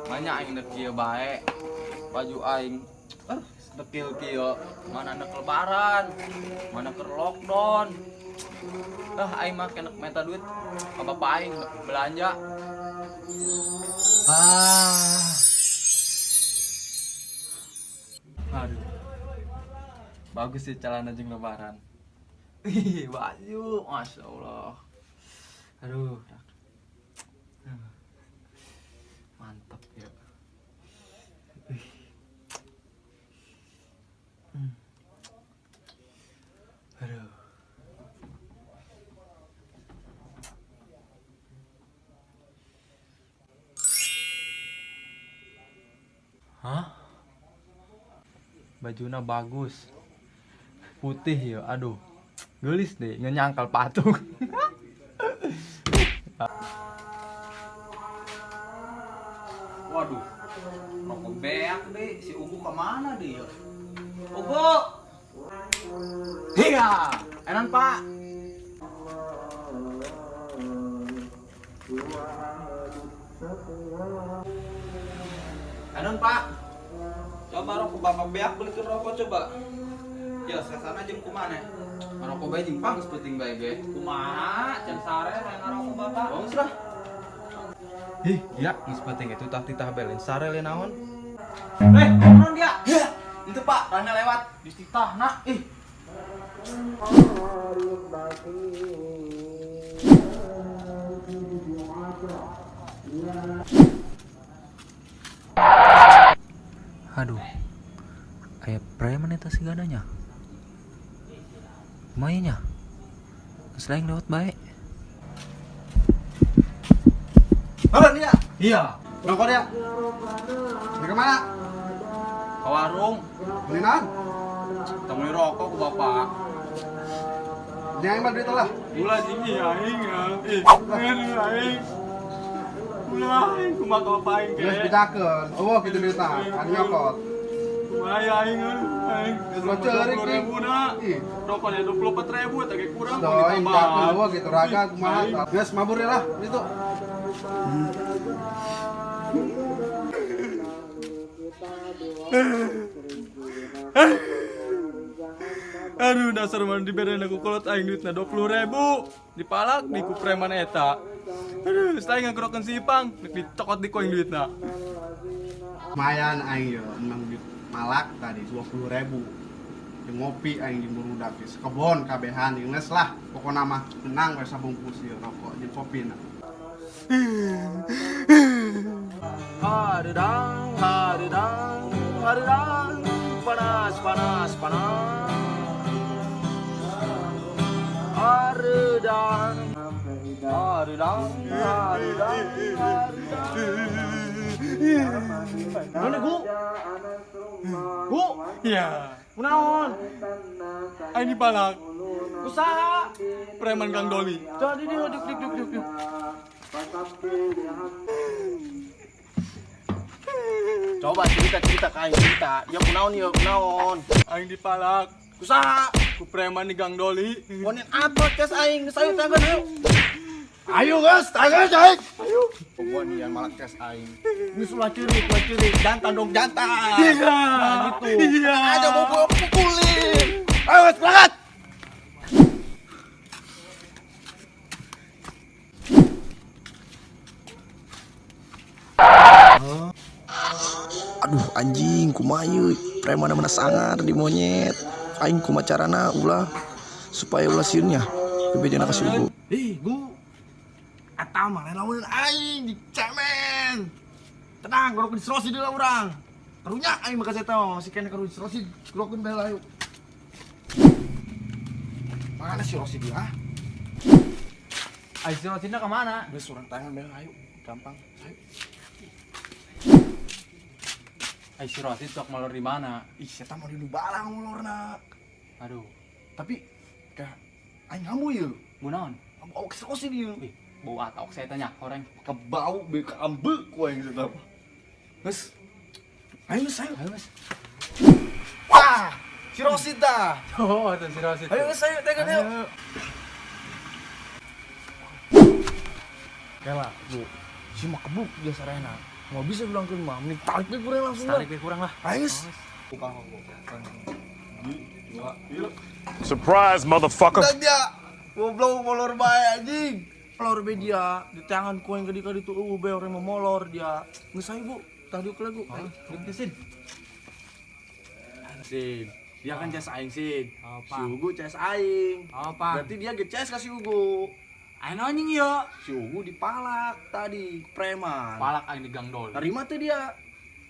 Banyak aing dekil bae. Baju aing dekil kieu. Mana nek lebaran, mana ke lockdown. Aing mah kena minta duit ka bapak aing belanja. Aduh. Bagus sih celana jeung lebaran. Ih, baju, masya Allah. Aduh, mantap ya. Aduh. Hah? Bajuna bagus. Putih ya, aduh. Gelis deh, nyangkal patung. Waduh, rokok beak deh, si Ugu kemana dia? Ugu! Hiya, enan pak. Enan pak. Coba rokok bapak beak belikan rokok coba. Ya, saya sana jeung kumana? Ngarokok bae jeung pang sepenting bae ge. Kumaha? Can sare lain ngarokok bapak. Bagus lah. Ih, ya, geus penting itu tah titah belen sare le naon? Naon dia? Ya, itu Pak, rana lewat di titahna. Ih. Aduh. Aya preman eta sigadanya. Lumayan ya. Selain lewat baik. Halo dia. Iya. Rokok dia. Di kemana? Ke warung. Beli naon? Temui rokok ke bapak. Jangan bal duit lah. Gula sini aing ya. Aing. Gula aing kumaha ka bapak aing Geus pitakeun. Eueuh kitu duitna. Kan nyokot. Kumaha aing. Lo ceurik nih. Ih. Rokoknya 24.000 eta ge kurang Doi, pitakeun eueuh kitu raga kumaha. Geus mabur lah itu. Aduh, dasar mana diberen aku kolot aing duitna 20.000. Dipalak di ku preman eta. Aduh, saya ngangkrokeun si Ipang, dicokot di koin duitna. Lumayan aing yo, emang duit malak tadi 20.000. Jeung ngopi aing jeung burudak geus kebon kabehan geus lah. Pokona mah menang we sabungkus ieu rokok jeung kopina. Hadang, panas. Hadang. Mana Gu? Gu? Iya. Kunaon? Aing dipalak. Usaha. Preman Kang Doli. Jadi dia duk. Coba cerita kain cerita. Ya kunaon. Aing dipalak. Usaha. Ku preman di Gang Doli. Monin apa kes aing sayur tangan ayo. Ayo guys, tangan cai. Ayo. Pokoknya yang malak kes aing. Geus ulah ceurik, jantan. Iya. Nah, gitu. Iya. Aja mau pukulin. Ayo guys, berangkat. Aduh anjing kumaha preman mana sangar di monyet aing kumaha carana ulah supaya ulah sieunnya bebejana ka si Ugu. Gu. Eta mah lawan aing dicemen. Tenang, gorok diserosi deui urang. Karunya aing mah ka eta masih kena karu diserosi, gorokkeun bae ayo. Mana si Rosi dia? Aing si Rosina kemana? Geus urang tangan bae ayo, gampang. Ayo. Aing si Rosin sok molor di mana? Ih, eta mah di nu barang molorna. Aduh, Tapi ka aing hambu ieu. munaon? Bau keserosi dia. Ih, bau atok saya tanya orang. Kebau be ka ambeuk ku aing eta. Geus. Ayo geus ayo. Ayo mas. Wah, si Rosi dah. Oh, itu si Rosin. Ayo geus ayo tekan ayo. Kela, Bu. Si mah kebuk dia sarena. Mau bisa bilang ke rumah, mending tarik be kurang langsung lah. Tarik kurang lah. Ayo. Surprise, motherfucker. Dan dia goblok molor bae anjing. Molor be dia di tangan ku yang gede itu be orang mau molor dia. Geus ayo Bu, tadi ku lagu. Ayo, Sin. Sin. Dia kan CS aing Sin. Apa? Si Ugu CS aing. Apa? Berarti dia ge-CS kasih Ugu. Ayo anjing yo. Si Ugu dipalak tadi preman. Palak aing di gang dol. Terima tuh dia.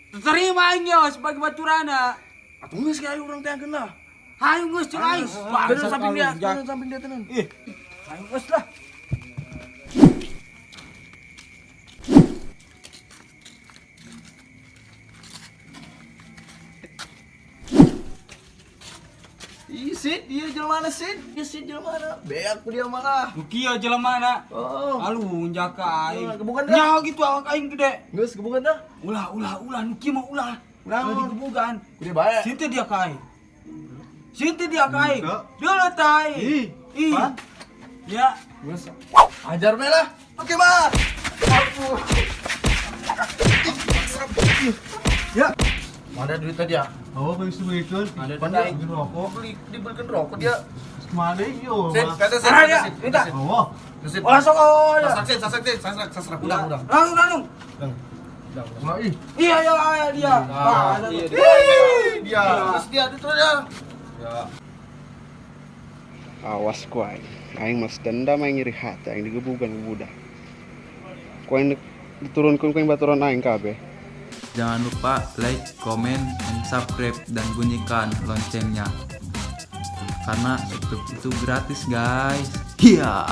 Terima aing yo sebagai baturana. Atuh geus kayak orang teh lah. Hayu geus cek aing. Turun samping dia, turun samping dia tenan. Ih. Hayu geus lah. Ih, Sid, dia jelema mana Sid? Dia Sid jelema mana? Beak ku dia malah. Kieu jelema na. Oh. Alu jaka aing. Kebukan dah. Nyaho gitu awak aing gede. Geus kebukan dah. Ulah nu kieu mah ulah. Ulah. Ulah dikebukan. Kudu bae. Sinta dia ka aing. Sinta dia ka aing. Enggak. Dia lah tai. Ih. Pan. Ya. Geus. Ajar be lah. Oke, Mas. Ya. Mana duitnya dia? Oh, bisa belikan. Ada Pandai duit. bikin rokok. Dibelikan rokok dia. Kemana yo? Sid, Mas? kata Sid. Ah, ya, minta. Oh, Sid. Oh, langsung oh ya. Sasak. Udah. Langsung. Wah, ih. Iya ya dia. Nah, Ada iya, tuh. Dia. Terus dia itu dia. Awas ku aing. Aing mas dendam aing iri hati aing digebukan ku budak. Ku aing diturunkeun ku aing baturan aing kabeh. Jangan lupa like, comment, and subscribe dan bunyikan loncengnya. Karena YouTube itu gratis guys. Iya.